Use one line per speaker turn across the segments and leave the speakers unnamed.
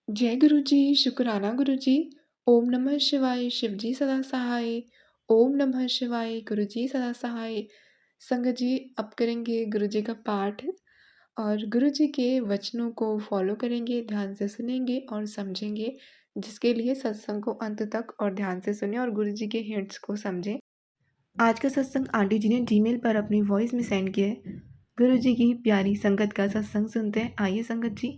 जय गुरु जी, शुकराना गुरु जी। ओम नमः शिवाय, शिव जी सदा सहाय। ओम नमः शिवाय, गुरु जी सदा सहाय। संगत जी, अब करेंगे गुरु जी का पाठ और गुरु जी के वचनों को फॉलो करेंगे, ध्यान से सुनेंगे और समझेंगे, जिसके लिए सत्संग को अंत तक और ध्यान से सुने और गुरु जी के हिंट्स को समझें। आज का सत्संग आंटी जी ने जीमेल पर अपनी वॉइस में सेंड किया है। गुरु जी की प्यारी संगत का सत्संग सुनते हैं। आइए संगत जी।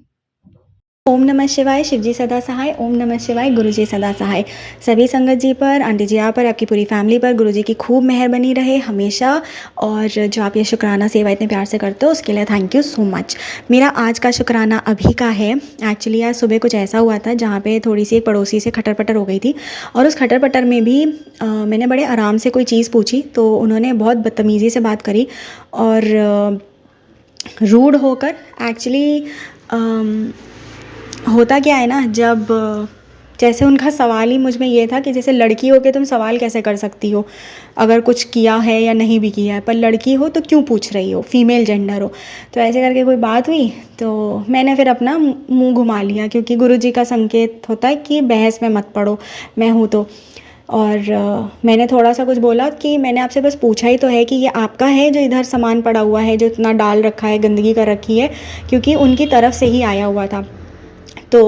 ओम नमः शिवाय, शिवजी सदा सहाय। ओम नमः शिवाय, गुरुजी सदा सहाय। सभी संगत जी पर, आंटी जी आप पर, आपकी पूरी फैमिली पर गुरुजी की खूब मेहर बनी रहे हमेशा। और जो आप ये शुक्राना सेवा इतने प्यार से करते हो उसके लिए थैंक यू सो मच। मेरा आज का शुक्राना अभी का है। एक्चुअली आज सुबह कुछ ऐसा हुआ था जहाँ पे थोड़ी सी एक पड़ोसी से खटर पटर हो गई थी, और उस खटर पटर में भी मैंने बड़े आराम से कोई चीज़ पूछी तो उन्होंने बहुत बदतमीज़ी से बात करी और रूड होकर। एक्चुअली होता क्या है ना, जब जैसे उनका सवाल ही मुझ में ये था कि जैसे लड़की हो के तुम सवाल कैसे कर सकती हो अगर कुछ किया है या नहीं भी किया है, पर लड़की हो तो क्यों पूछ रही हो, फीमेल जेंडर हो। तो ऐसे करके कोई बात हुई तो मैंने फिर अपना मुंह घुमा लिया, क्योंकि गुरुजी का संकेत होता है कि बहस में मत पड़ो, मैं हूँ तो। और मैंने थोड़ा सा कुछ बोला कि मैंने आपसे बस पूछा ही तो है कि ये आपका है जो इधर सामान पड़ा हुआ है, जो इतना डाल रखा है, गंदगी कर रखी है, क्योंकि उनकी तरफ से ही आया हुआ था। तो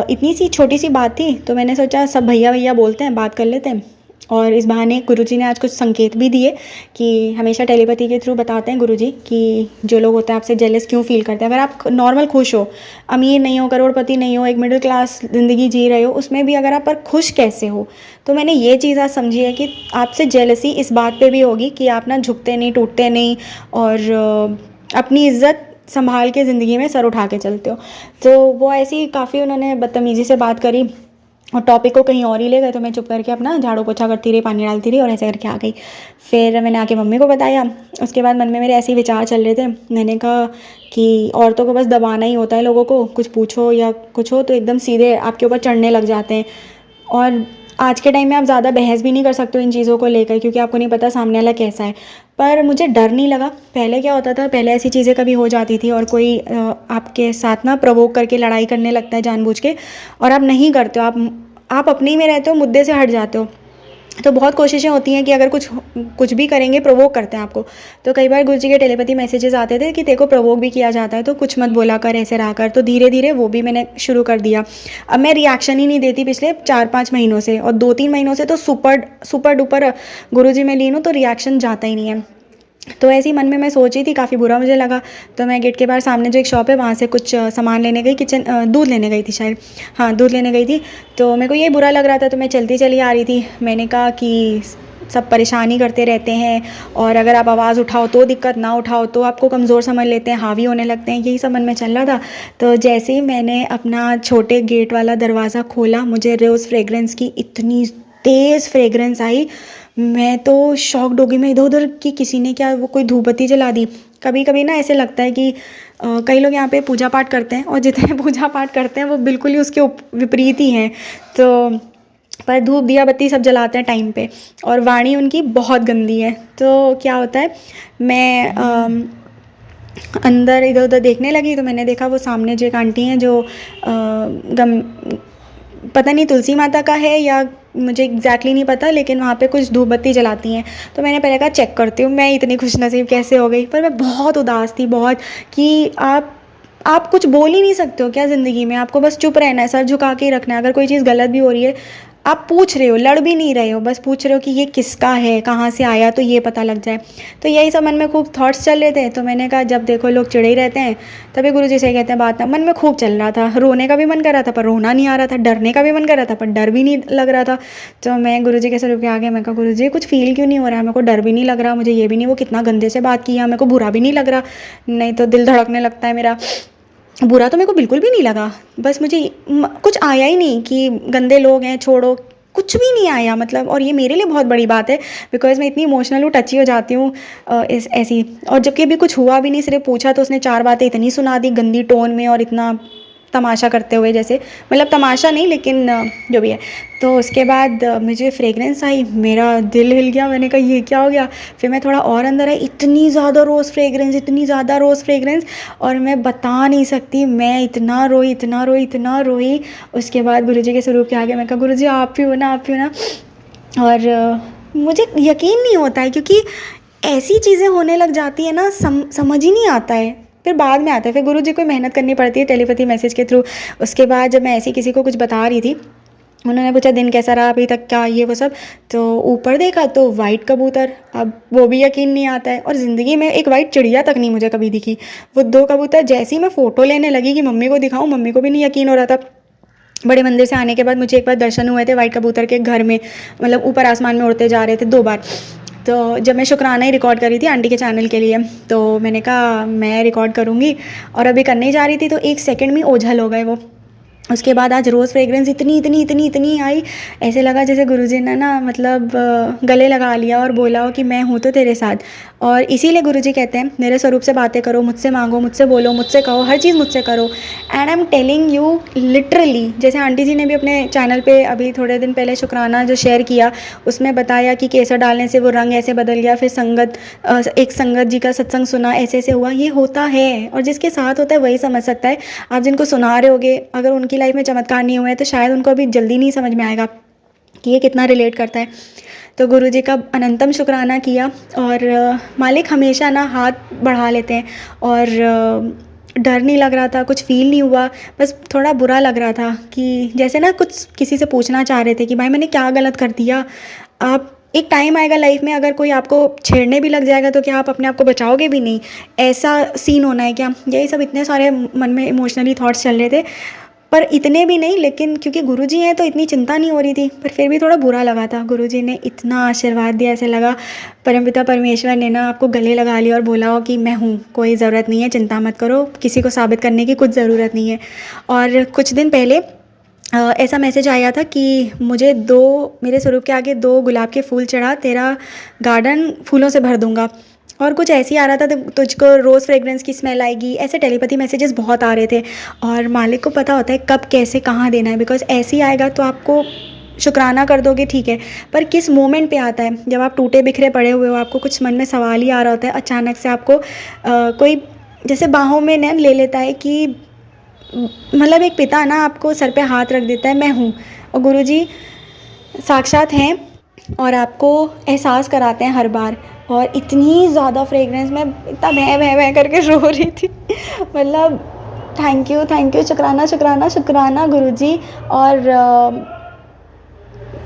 इतनी सी छोटी सी बात थी, तो मैंने सोचा सब भैया भैया बोलते हैं, बात कर लेते हैं। और इस बहाने गुरुजी ने आज कुछ संकेत भी दिए कि हमेशा टेलीपैथी के थ्रू बताते हैं गुरुजी कि जो लोग होते हैं आपसे जेलस क्यों फील करते हैं। अगर आप नॉर्मल खुश हो, अमीर नहीं हो, करोड़पति नहीं हो, एक मिडिल क्लास ज़िंदगी जी रहे हो, उसमें भी अगर आप पर खुश कैसे हो। तो मैंने ये चीज़ आज समझी है कि आपसे जेलसी इस बात पे भी होगी कि आप ना झुकते नहीं, टूटते नहीं, और अपनी इज्जत संभाल के ज़िंदगी में सर उठा के चलते हो। तो वो ऐसी काफ़ी उन्होंने बदतमीज़ी से बात करी और टॉपिक को कहीं और ही ले गए, तो मैं चुप करके अपना झाड़ू पोछा करती रही, पानी डालती रही और ऐसे करके आ गई। फिर मैंने आके मम्मी को बताया। उसके बाद मन में मेरे ऐसे ही विचार चल रहे थे। मैंने कहा कि औरतों को बस दबाना ही होता है, लोगों को कुछ पूछो या कुछ हो तो एकदम सीधे आपके ऊपर चढ़ने लग जाते हैं। और आज के टाइम में आप ज़्यादा बहस भी नहीं कर सकते हो इन चीज़ों को लेकर, क्योंकि आपको नहीं पता सामने वाला कैसा है। पर मुझे डर नहीं लगा। पहले क्या होता था, पहले ऐसी चीज़ें कभी हो जाती थी और कोई आपके साथ ना प्रोवोक करके लड़ाई करने लगता है जानबूझ के, और आप नहीं करते हो, आप अपने ही में रहते हो, मुद्दे से हट जाते हो। तो बहुत कोशिशें होती हैं कि अगर कुछ भी करेंगे, प्रोवोक करते हैं आपको। तो कई बार गुरुजी के टेलीपैथी मैसेजेस आते थे कि तेरे को प्रोवोक भी किया जाता है, तो कुछ मत बोला कर, ऐसे रहा कर। तो धीरे धीरे वो भी मैंने शुरू कर दिया। अब मैं रिएक्शन ही नहीं देती पिछले 4-5 महीनों से, और 2-3 महीनों से तो सुपर सुपर डुपर गुरुजी में लीन हूँ, तो रिएक्शन जाता ही नहीं है। तो ऐसे ही मन में मैं सोच रही थी, काफ़ी बुरा मुझे लगा। तो मैं गेट के बाहर सामने जो एक शॉप है वहाँ से कुछ सामान लेने गई, दूध लेने गई थी शायद। हाँ, दूध लेने गई थी। तो मेरे को ये बुरा लग रहा था, तो मैं चलती चली आ रही थी। मैंने कहा कि सब परेशानी करते रहते हैं, और अगर आप आवाज़ उठाओ तो दिक्कत, ना उठाओ तो आपको कमज़ोर समझ लेते हैं, हावी होने लगते हैं, यही सब मन में चल रहा था। तो जैसे ही मैंने अपना छोटे गेट वाला दरवाज़ा खोला, मुझे रोज़ फ्रेगरेंस की इतनी तेज़ फ्रेगरेंस आई। मैं तो शॉक्ड हो गई। मैं इधर उधर कि किसी ने क्या वो कोई धूप बत्ती जला दी। कभी कभी ना ऐसे लगता है कि कई लोग यहाँ पे पूजा पाठ करते हैं, और जितने पूजा पाठ करते हैं वो बिल्कुल ही उसके विपरीत ही हैं। तो पर धूप दिया बत्ती सब जलाते हैं टाइम पे, और वाणी उनकी बहुत गंदी है। तो क्या होता है, मैं अंदर इधर उधर देखने लगी, तो मैंने देखा वो सामने जो एक आंटी हैं, जो गम पता नहीं तुलसी माता का है या मुझे एग्जैक्टली नहीं पता, लेकिन वहाँ पे कुछ धूप बत्ती जलाती हैं। तो मैंने पहले कहा चेक करती हूँ, मैं इतनी खुशनसीब कैसे हो गई। पर मैं बहुत उदास थी, बहुत, कि आप कुछ बोल ही नहीं सकते हो क्या ज़िंदगी में। आपको बस चुप रहना है, सर झुका के ही रखना है। अगर कोई चीज़ गलत भी हो रही है, आप पूछ रहे हो, लड़ भी नहीं रहे हो, बस पूछ रहे हो कि ये किसका है, कहाँ से आया, तो ये पता लग जाए। तो यही सब मन में खूब थॉट्स चल रहे थे। तो मैंने कहा जब देखो लोग चिड़े ही रहते हैं, तभी गुरुजी से कहते हैं बात ना। मन में खूब चल रहा था, रोने का भी मन कर रहा था पर रोना नहीं आ रहा था, डरने का भी मन कर रहा था पर डर भी नहीं लग रहा था। तो मैं गुरुजी के सर पे आ गया। मैं कहा गुरुजी कुछ फील क्यों नहीं हो रहा है, मेरे को डर भी नहीं लग रहा, मुझे ये भी नहीं वो कितना गंदे से बात किया, मेरे को बुरा भी नहीं लग रहा, नहीं तो दिल धड़कने लगता है मेरा। बुरा तो मेरे को बिल्कुल भी नहीं लगा, बस मुझे कुछ आया ही नहीं कि गंदे लोग हैं, छोड़ो, कुछ भी नहीं आया मतलब। और ये मेरे लिए बहुत बड़ी बात है, बिकॉज मैं इतनी इमोशनल हूँ, टची हो जाती हूँ इस ऐसी। और जबकि अभी कुछ हुआ भी नहीं, सिर्फ पूछा तो उसने 4 बातें इतनी सुना दी गंदी टोन में, और इतना तमाशा करते हुए, जैसे मतलब तमाशा नहीं लेकिन जो भी है। तो उसके बाद मुझे फ्रेगरेंस आई, मेरा दिल हिल गया, मैंने कहा ये क्या हो गया। फिर मैं थोड़ा और अंदर आई, इतनी ज़्यादा रोज़ फ्रेगरेंस, इतनी ज़्यादा रोज़ फ्रेगरेंस, और मैं बता नहीं सकती, मैं इतना रोई, इतना रोई, इतना रोई। उसके बाद गुरुजी के स्वरूप के आगे मैं कहा गुरुजी आप ही हो ना, आप ही हो ना। और मुझे यकीन नहीं होता है, क्योंकि ऐसी चीज़ें होने लग जाती है ना, समझ ही नहीं आता है, फिर बाद में आता है। फिर गुरुजी को मेहनत करनी पड़ती है टेलीपैथी मैसेज के थ्रू। उसके बाद जब मैं ऐसी किसी को कुछ बता रही थी, उन्होंने पूछा दिन कैसा रहा अभी तक, क्या ये वो सब, तो ऊपर देखा तो वाइट कबूतर। अब वो भी यकीन नहीं आता है, और ज़िंदगी में एक वाइट चिड़िया तक नहीं मुझे कभी दिखी। वो 2 कबूतर, जैसे ही मैं फ़ोटो लेने लगी कि मम्मी को दिखाऊं, मम्मी को भी नहीं यकीन हो रहा था। बड़े मंदिर से आने के बाद मुझे एक बार दर्शन हुए थे वाइट कबूतर के घर में, मतलब ऊपर आसमान में उड़ते जा रहे थे 2 बार। तो जब मैं शुक्राना ही रिकॉर्ड कर रही थी आंटी के चैनल के लिए, तो मैंने कहा मैं रिकॉर्ड करूँगी, और अभी करने ही जा रही थी तो 1 सेकंड में ओझल हो गए वो। उसके बाद आज रोज़ फ्रेगरेंस इतनी इतनी इतनी इतनी आई, ऐसे लगा जैसे गुरुजी ने ना मतलब गले लगा लिया और बोला हो कि मैं हूँ तो तेरे साथ। और इसीलिए गुरुजी कहते हैं मेरे स्वरूप से बातें करो, मुझसे मांगो, मुझसे बोलो, मुझसे कहो, हर चीज़ मुझसे करो। And I am telling you literally, जैसे आंटी जी ने भी अपने चैनल पे अभी थोड़े दिन पहले शुक्राना जो शेयर किया, उसमें बताया कि केसर डालने से वो रंग ऐसे बदल गया, फिर एक संगत जी का सत्संग सुना, ऐसे ऐसे हुआ। ये होता है, और जिसके साथ होता है वही समझ सकता है। आप जिनको सुना रहे होगे, अगर उनकी लाइफ में चमत्कार नहीं हुए हैं तो शायद उनको अभी जल्दी नहीं समझ में आएगा कि ये कितना रिलेट करता है। तो गुरुजी का अनंतम शुक्राना किया। और मालिक हमेशा ना हाथ बढ़ा लेते हैं, और डर नहीं लग रहा था, कुछ फ़ील नहीं हुआ, बस थोड़ा बुरा लग रहा था कि जैसे ना कुछ किसी से पूछना चाह रहे थे कि भाई मैंने क्या गलत कर दिया। आप एक टाइम आएगा लाइफ में, अगर कोई आपको छेड़ने भी लग जाएगा तो क्या आप अपने आप को बचाओगे भी नहीं, ऐसा सीन होना है क्या। यही सब इतने सारे मन में इमोशनली थॉट्स चल रहे थे, पर इतने भी नहीं, लेकिन क्योंकि गुरुजी हैं तो इतनी चिंता नहीं हो रही थी, पर फिर भी थोड़ा बुरा लगा था। गुरुजी ने इतना आशीर्वाद दिया, ऐसे लगा परमपिता परमेश्वर ने ना आपको गले लगा लिया और बोला हो कि मैं हूँ, कोई ज़रूरत नहीं है, चिंता मत करो, किसी को साबित करने की कुछ ज़रूरत नहीं है। और कुछ दिन पहले ऐसा मैसेज आया था कि मुझे मेरे स्वरूप के आगे 2 गुलाब के फूल चढ़ा, तेरा गार्डन फूलों से भर दूंगा। और कुछ ऐसे ही आ रहा था, तुझको रोज़ फ्रेगरेंस की स्मेल आएगी, ऐसे टेलीपैथी मैसेजेस बहुत आ रहे थे। और मालिक को पता होता है कब कैसे कहाँ देना है, बिकॉज ऐसे ही आएगा तो आपको शुक्राना कर दोगे ठीक है, पर किस मोमेंट पे आता है, जब आप टूटे बिखरे पड़े हुए हो, आपको कुछ मन में सवाल ही आ रहा होता है, अचानक से आपको कोई जैसे बाहों में न ले लेता है कि मतलब एक पिता ना आपको सर पे हाथ रख देता है, मैं हूँ। और गुरुजी साक्षात हैं और आपको एहसास कराते हैं हर बार। और इतनी ज़्यादा फ्रेगरेंस, मैं इतना भै भै करके रो रही थी मतलब थैंक यू, शुक्राना शुक्राना शुक्राना गुरुजी। और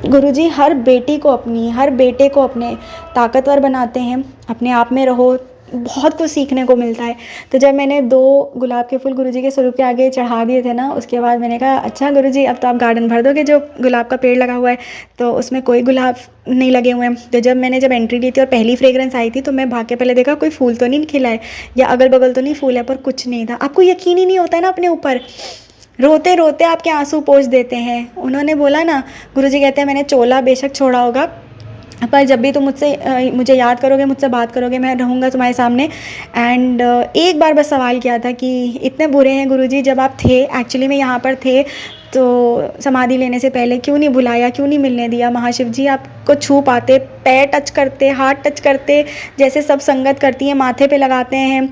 गुरुजी हर बेटी को अपनी, हर बेटे को अपने ताकतवर बनाते हैं, अपने आप में रहो, बहुत कुछ सीखने को मिलता है। तो जब मैंने 2 गुलाब के फूल गुरुजी के स्वरूप के आगे चढ़ा दिए थे ना, उसके बाद मैंने कहा अच्छा गुरुजी अब तो आप गार्डन भर दोगे, जो गुलाब का पेड़ लगा हुआ है तो उसमें कोई गुलाब नहीं लगे हुए हैं। तो जब एंट्री ली थी और पहली फ्रेगरेंस आई थी, तो मैं भाग के पहले देखा कोई फूल तो नहीं खिला है, या अगल बगल तो नहीं फूल है, पर कुछ नहीं था। आपको यकीन ही नहीं होता है ना अपने ऊपर, रोते रोते आपके आंसू पोंछ देते हैं। उन्होंने बोला ना, गुरुजी कहते हैं मैंने चोला बेशक छोड़ा होगा, पर जब भी तुम मुझे याद करोगे, मुझसे बात करोगे, मैं रहूँगा तुम्हारे सामने। एंड एक बार बस सवाल किया था कि इतने बुरे हैं गुरुजी, जब आप थे एक्चुअली में यहाँ पर थे तो समाधि लेने से पहले क्यों नहीं बुलाया, क्यों नहीं मिलने दिया। महाशिव जी आपको छू पाते, पैर टच करते, हाथ टच करते, जैसे सब संगत करती हैं, माथे पे लगाते हैं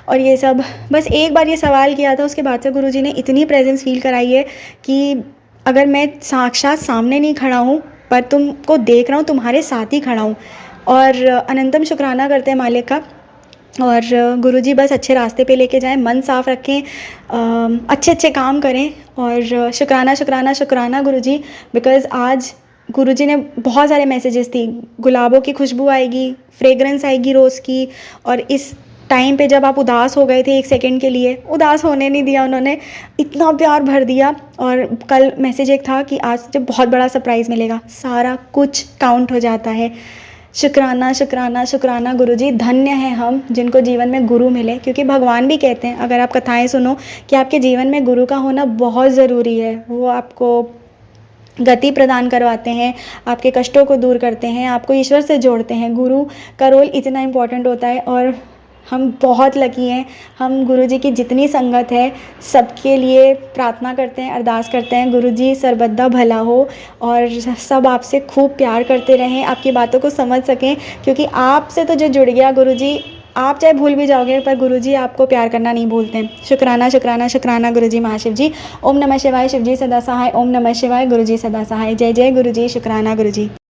और ये सब। बस एक बार ये सवाल किया था, उसके बाद से गुरुजी ने इतनी प्रेजेंस फील कराई है कि अगर मैं साक्षात सामने नहीं खड़ा हूँ, पर तुमको देख रहा हूँ, तुम्हारे साथ ही खड़ा हूँ। और अनंतम शुक्राना करते हैं मालिक का। और गुरुजी बस अच्छे रास्ते पे लेके जाएं, मन साफ़ रखें, अच्छे अच्छे काम करें। और शुक्राना शुक्राना शुक्राना गुरुजी, बिकॉज़ आज गुरुजी ने बहुत सारे मैसेजेस थी, गुलाबों की खुशबू आएगी, फ्रेगरेंस आएगी रोज़ की। और इस टाइम पे जब आप उदास हो गए थे 1 सेकंड के लिए, उदास होने नहीं दिया उन्होंने, इतना प्यार भर दिया। और कल मैसेज एक था कि आज जब बहुत बड़ा सरप्राइज़ मिलेगा, सारा कुछ काउंट हो जाता है। शुक्राना शुक्राना शुक्राना गुरुजी, धन्य हैं हम जिनको जीवन में गुरु मिले, क्योंकि भगवान भी कहते हैं, अगर आप कथाएं सुनो, कि आपके जीवन में गुरु का होना बहुत ज़रूरी है। वो आपको गति प्रदान करवाते हैं, आपके कष्टों को दूर करते हैं, आपको ईश्वर से जोड़ते हैं। गुरु का रोल इतना इम्पॉर्टेंट होता है। और हम बहुत लकी हैं। हम गुरुजी की जितनी संगत है सबके लिए प्रार्थना करते हैं, अरदास करते हैं गुरुजी सर्वदा भला हो और सब आपसे खूब प्यार करते रहें, आपकी बातों को समझ सकें, क्योंकि आपसे तो जो जुड़ गया गुरुजी, आप चाहे भूल भी जाओगे पर गुरुजी आपको प्यार करना नहीं भूलते हैं। शुक्राना शुक्राना शुक्राना गुरुजी महाशिव जी। ओम नमः शिवाय, शिव जी सदा सहाय। ओम नमः शिवाय, गुरुजी सदा सहाय। जय जय गुरुजी, शुक्राना गुरुजी।